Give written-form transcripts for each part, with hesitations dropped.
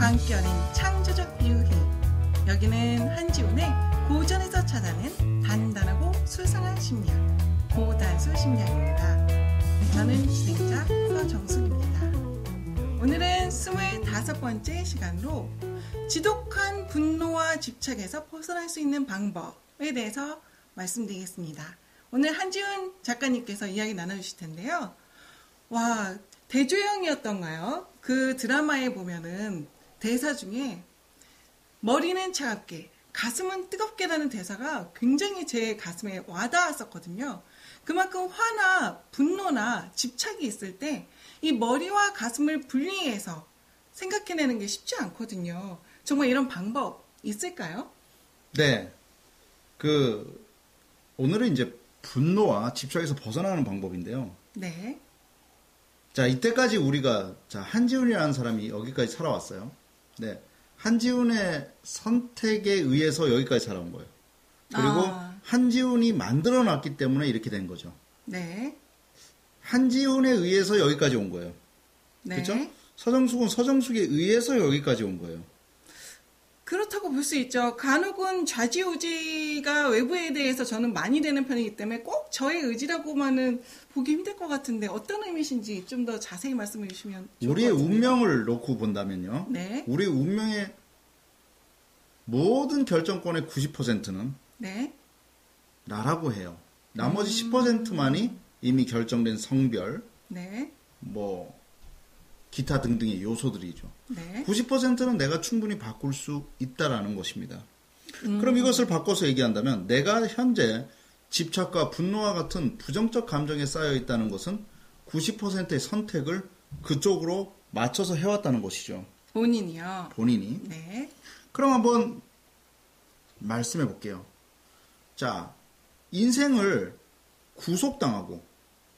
함께 하는 창조적 유희. 여기는 한지훈의 고전에서 찾아낸 단단하고 수상한 심리학, 고단수 심리학입니다. 저는 진행자 서정숙입니다. 오늘은 25번째 시간으로 지독한 분노와 집착에서 벗어날 수 있는 방법에 대해서 말씀드리겠습니다. 오늘 한지훈 작가님께서 이야기 나눠주실 텐데요. 와, 대조영이었던가요? 그 드라마에 보면은 대사 중에 머리는 차갑게, 가슴은 뜨겁게라는 대사가 굉장히 제 가슴에 와닿았었거든요. 그만큼 화나 분노나 집착이 있을 때 이 머리와 가슴을 분리해서 생각해내는 게 쉽지 않거든요. 정말 이런 방법 있을까요? 네. 오늘은 이제 분노와 집착에서 벗어나는 방법인데요. 네. 자, 이때까지 우리가, 한지훈이라는 사람이 여기까지 살아왔어요. 네. 한지훈의 선택에 의해서 여기까지 살아온 거예요. 그리고 한지훈이 만들어 놨기 때문에 이렇게 된 거죠. 네. 한지훈에 의해서 여기까지 온 거예요. 네. 그렇죠? 서정숙은 서정숙에 의해서 여기까지 온 거예요. 그렇다고 볼 수 있죠. 간혹은 좌지우지가 외부에 대해서 저는 많이 되는 편이기 때문에 꼭 저의 의지라고만은 보기 힘들 것 같은데 어떤 의미신지 좀 더 자세히 말씀해 주시면 좋을 우리의 것 같은데요. 운명을 놓고 본다면요. 네. 우리 운명의 모든 결정권의 90%는 네. 나라고 해요. 나머지 10%만이 이미 결정된 성별, 네. 기타 등등의 요소들이죠. 네. 90%는 내가 충분히 바꿀 수 있다라는 것입니다. 그럼 이것을 바꿔서 얘기한다면 내가 현재 집착과 분노와 같은 부정적 감정에 쌓여 있다는 것은 90%의 선택을 그쪽으로 맞춰서 해왔다는 것이죠. 본인이요. 본인이. 네. 그럼 한번 말씀해 볼게요. 자, 인생을 구속당하고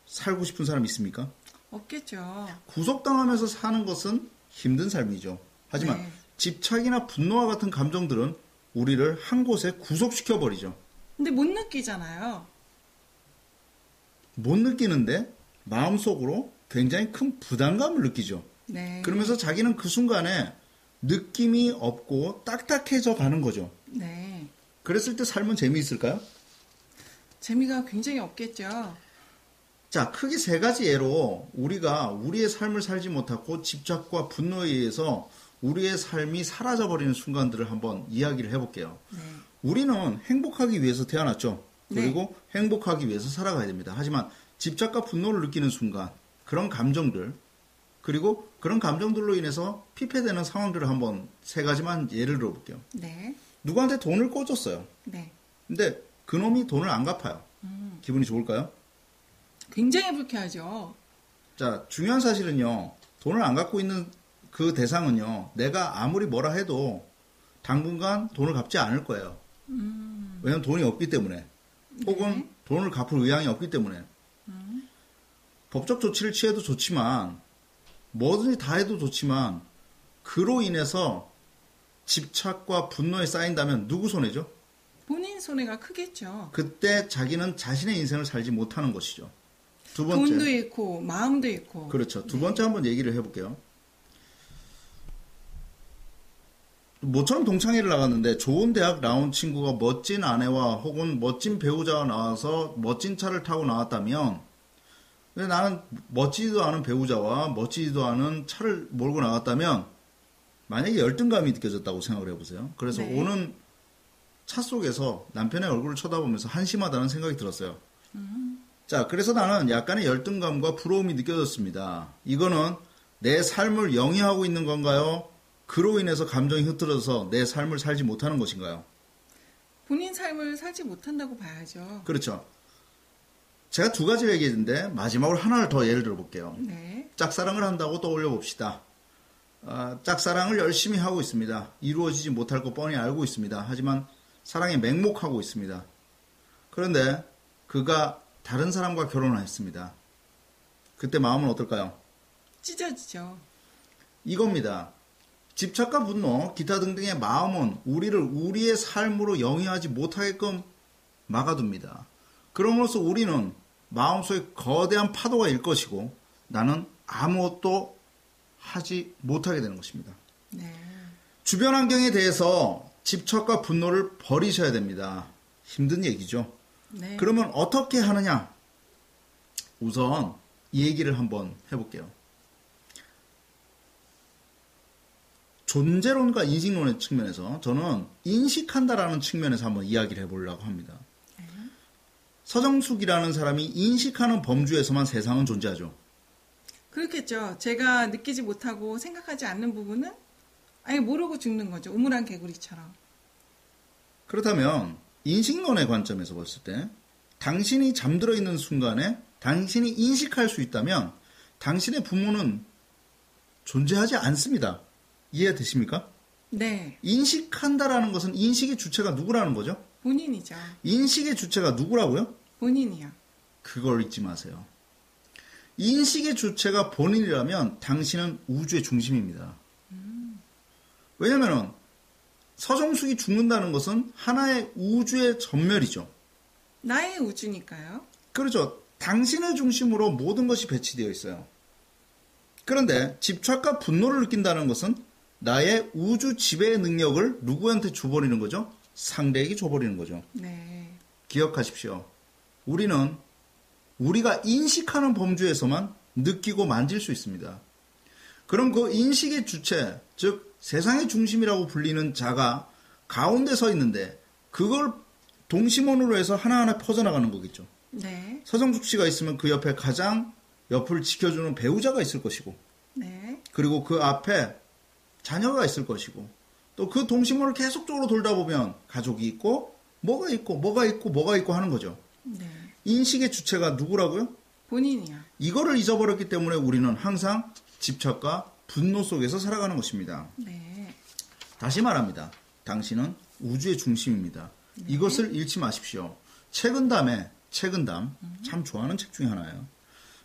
살고 싶은 사람 있습니까? 없겠죠. 구속당하면서 사는 것은 힘든 삶이죠. 하지만 네. 집착이나 분노와 같은 감정들은 우리를 한 곳에 구속시켜버리죠. 근데 못 느끼잖아요. 못 느끼는데 마음속으로 굉장히 큰 부담감을 느끼죠. 네. 그러면서 자기는 그 순간에 느낌이 없고 딱딱해져 가는 거죠. 네. 그랬을 때 삶은 재미있을까요? 재미가 굉장히 없겠죠. 자, 크게 세 가지 예로 우리가 우리의 삶을 살지 못하고 집착과 분노에 의해서 우리의 삶이 사라져버리는 순간들을 한번 이야기를 해볼게요. 네. 우리는 행복하기 위해서 태어났죠. 그리고 네. 행복하기 위해서 살아가야 됩니다. 하지만 집착과 분노를 느끼는 순간 그런 감정들 그리고 그런 감정들로 인해서 피폐되는 상황들을 한번 세 가지만 예를 들어볼게요. 네. 누구한테 돈을 꿔줬어요. 네. 근데 그놈이 돈을 안 갚아요. 기분이 좋을까요? 굉장히 불쾌하죠. 자, 중요한 사실은요. 돈을 안 갖고 있는 그 대상은요. 내가 아무리 뭐라 해도 당분간 돈을 갚지 않을 거예요. 왜냐하면 돈이 없기 때문에. 혹은 네. 돈을 갚을 의향이 없기 때문에. 법적 조치를 취해도 좋지만 뭐든지 다 해도 좋지만 그로 인해서 집착과 분노에 쌓인다면 누구 손해죠? 본인 손해가 크겠죠. 그때 자기는 자신의 인생을 살지 못하는 것이죠. 두 번째. 돈도 잃고 마음도 잃고. 그렇죠. 두 번째 한번 얘기를 해볼게요. 모처럼 동창회를 나갔는데 좋은 대학 나온 친구가 멋진 아내와 혹은 멋진 배우자와 나와서 멋진 차를 타고 나왔다면 근데 나는 멋지지도 않은 배우자와 멋지지도 않은 차를 몰고 나갔다면 만약에 열등감이 느껴졌다고 생각을 해보세요. 그래서 네. 오는 차 속에서 남편의 얼굴을 쳐다보면서 한심하다는 생각이 들었어요. 자, 그래서 나는 약간의 열등감과 부러움이 느껴졌습니다. 이거는 내 삶을 영위하고 있는 건가요? 그로 인해서 감정이 흐트러져서 내 삶을 살지 못하는 것인가요? 본인 삶을 살지 못한다고 봐야죠. 그렇죠. 제가 두 가지를 얘기했는데 마지막으로 하나를 더 예를 들어볼게요. 네. 짝사랑을 한다고 떠올려 봅시다. 짝사랑을 열심히 하고 있습니다. 이루어지지 못할 거 뻔히 알고 있습니다. 하지만 사랑에 맹목하고 있습니다. 그런데 그가 다른 사람과 결혼을 했습니다. 그때 마음은 어떨까요? 찢어지죠. 이겁니다. 집착과 분노, 기타 등등의 마음은 우리를 우리의 삶으로 영위하지 못하게끔 막아둡니다. 그럼으로써 우리는 마음속에 거대한 파도가 일 것이고 나는 아무것도 하지 못하게 되는 것입니다. 네. 주변 환경에 대해서 집착과 분노를 버리셔야 됩니다. 힘든 얘기죠. 네. 그러면 어떻게 하느냐? 우선 이 얘기를 한번 해볼게요. 존재론과 인식론의 측면에서 저는 인식한다라는 측면에서 한번 이야기를 해보려고 합니다. 서정숙이라는 사람이 인식하는 범주에서만 세상은 존재하죠. 그렇겠죠. 제가 느끼지 못하고 생각하지 않는 부분은 아예 모르고 죽는 거죠. 우물안 개구리처럼. 그렇다면 인식론의 관점에서 봤을 때 당신이 잠들어 있는 순간에 당신이 인식할 수 있다면 당신의 부모는 존재하지 않습니다. 이해되십니까? 네. 인식한다라는 것은 인식의 주체가 누구라는 거죠? 본인이죠. 인식의 주체가 누구라고요? 본인이요. 그걸 잊지 마세요. 인식의 주체가 본인이라면 당신은 우주의 중심입니다. 왜냐면은 서정숙이 죽는다는 것은 하나의 우주의 전멸이죠. 나의 우주니까요. 그렇죠. 당신의 중심으로 모든 것이 배치되어 있어요. 그런데 집착과 분노를 느낀다는 것은 나의 우주 지배의 능력을 누구한테 줘버리는 거죠? 상대에게 줘버리는 거죠. 네. 기억하십시오. 우리는 우리가 인식하는 범주에서만 느끼고 만질 수 있습니다. 그럼 그 인식의 주체, 즉 세상의 중심이라고 불리는 자가 가운데 서 있는데 그걸 동심원으로 해서 하나하나 퍼져나가는 거겠죠. 네. 서정숙 씨가 있으면 그 옆에 가장 옆을 지켜주는 배우자가 있을 것이고 네. 그리고 그 앞에 자녀가 있을 것이고 또 그 동심원을 계속적으로 돌다 보면 가족이 있고 뭐가 있고 뭐가 있고 뭐가 있고 하는 거죠. 네. 인식의 주체가 누구라고요? 본인이요. 이거를 잊어버렸기 때문에 우리는 항상 집착과 분노 속에서 살아가는 것입니다. 네. 다시 말합니다. 당신은 우주의 중심입니다. 네. 이것을 잃지 마십시오. 책은담에 책은담 참 좋아하는 책 중에 하나예요.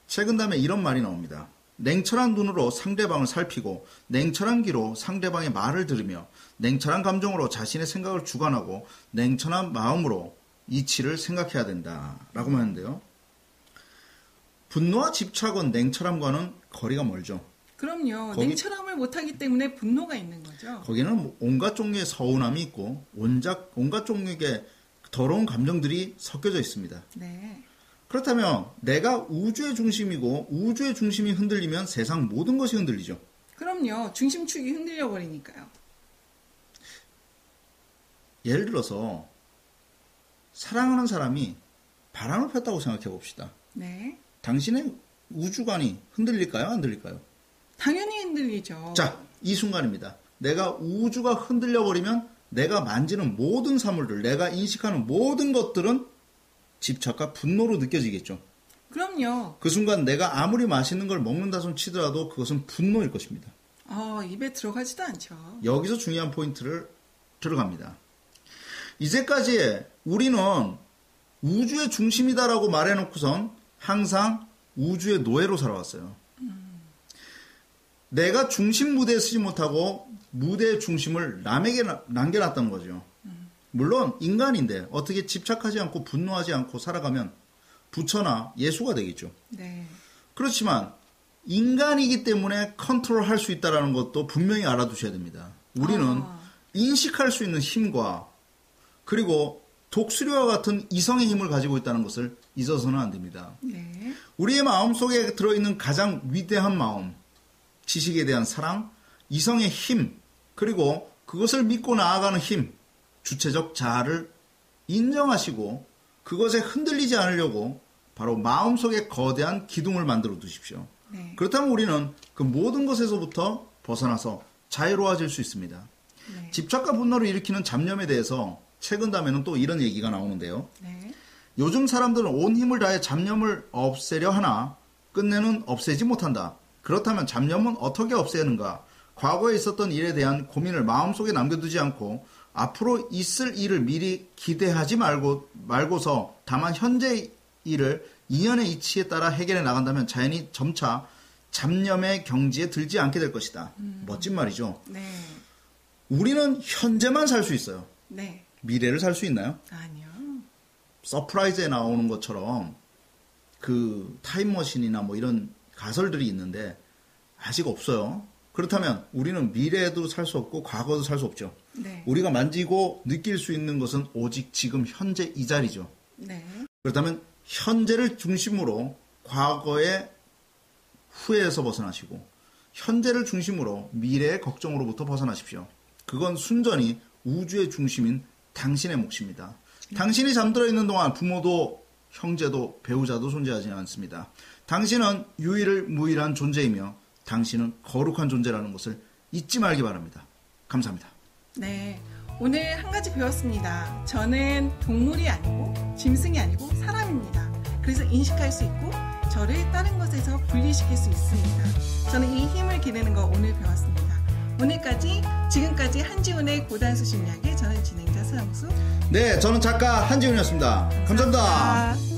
책은담에 이런 말이 나옵니다. 냉철한 눈으로 상대방을 살피고 냉철한 귀로 상대방의 말을 들으며 냉철한 감정으로 자신의 생각을 주관하고 냉철한 마음으로 이치를 생각해야 된다라고 하는데요. 분노와 집착은 냉철함과는 거리가 멀죠. 그럼요. 냉철함을 못하기 때문에 분노가 있는 거죠. 거기는 온갖 종류의 서운함이 있고 온갖 종류의 더러운 감정들이 섞여져 있습니다. 네. 그렇다면 내가 우주의 중심이고 우주의 중심이 흔들리면 세상 모든 것이 흔들리죠. 그럼요. 중심축이 흔들려 버리니까요. 예를 들어서 사랑하는 사람이 바람을 폈다고 생각해 봅시다. 네. 당신의 우주관이 흔들릴까요? 안 흔들릴까요? 당연히 흔들리죠. 자, 이 순간입니다. 내가 우주가 흔들려 버리면 내가 만지는 모든 사물들, 내가 인식하는 모든 것들은 집착과 분노로 느껴지겠죠. 그럼요. 그 순간 내가 아무리 맛있는 걸 먹는다 손 치더라도 그것은 분노일 것입니다. 입에 들어가지도 않죠. 여기서 중요한 포인트를 들어갑니다. 이제까지 우리는 우주의 중심이다라고 말해놓고선 항상 우주의 노예로 살아왔어요. 내가 중심 무대에 서지 못하고 무대의 중심을 남에게 남겨놨던 거죠. 물론 인간인데 어떻게 집착하지 않고 분노하지 않고 살아가면 부처나 예수가 되겠죠. 네. 그렇지만 인간이기 때문에 컨트롤할 수 있다는 것도 분명히 알아두셔야 됩니다. 우리는 인식할 수 있는 힘과 그리고 독수리와 같은 이성의 힘을 가지고 있다는 것을 잊어서는 안 됩니다. 네. 우리의 마음속에 들어있는 가장 위대한 마음, 지식에 대한 사랑, 이성의 힘, 그리고 그것을 믿고 나아가는 힘, 주체적 자아를 인정하시고 그것에 흔들리지 않으려고 바로 마음속에 거대한 기둥을 만들어 두십시오. 네. 그렇다면 우리는 그 모든 것에서부터 벗어나서 자유로워질 수 있습니다. 네. 집착과 분노를 일으키는 잡념에 대해서 책은담에는 또 이런 얘기가 나오는데요. 네. 요즘 사람들은 온 힘을 다해 잡념을 없애려 하나 끝내는 없애지 못한다. 그렇다면 잡념은 어떻게 없애는가? 과거에 있었던 일에 대한 고민을 마음속에 남겨두지 않고 앞으로 있을 일을 미리 기대하지 말고서 다만 현재 일을 인연의 이치에 따라 해결해 나간다면 자연히 점차 잡념의 경지에 들지 않게 될 것이다. 멋진 말이죠. 네. 우리는 현재만 살 수 있어요. 네. 미래를 살 수 있나요? 아니요. 서프라이즈에 나오는 것처럼 그 타임머신이나 뭐 이런 가설들이 있는데 아직 없어요. 그렇다면 우리는 미래에도 살 수 없고 과거도 살 수 없죠. 네. 우리가 만지고 느낄 수 있는 것은 오직 지금 현재 이 자리죠. 네. 그렇다면 현재를 중심으로 과거의 후회에서 벗어나시고 현재를 중심으로 미래의 걱정으로부터 벗어나십시오. 그건 순전히 우주의 중심인 당신의 몫입니다. 당신이 잠들어 있는 동안 부모도 형제도 배우자도 존재하지 않습니다. 당신은 유일무이한 존재이며 당신은 거룩한 존재라는 것을 잊지 말기 바랍니다. 감사합니다. 네, 오늘 한 가지 배웠습니다. 저는 동물이 아니고 짐승이 아니고 사람입니다. 그래서 인식할 수 있고 저를 다른 것에서 분리시킬 수 있습니다. 저는 이 힘을 기르는 거 오늘 배웠습니다. 지금까지 한지훈의 고단수 심리학의 저는 진행자 서영수. 네, 저는 작가 한지훈이었습니다. 감사합니다.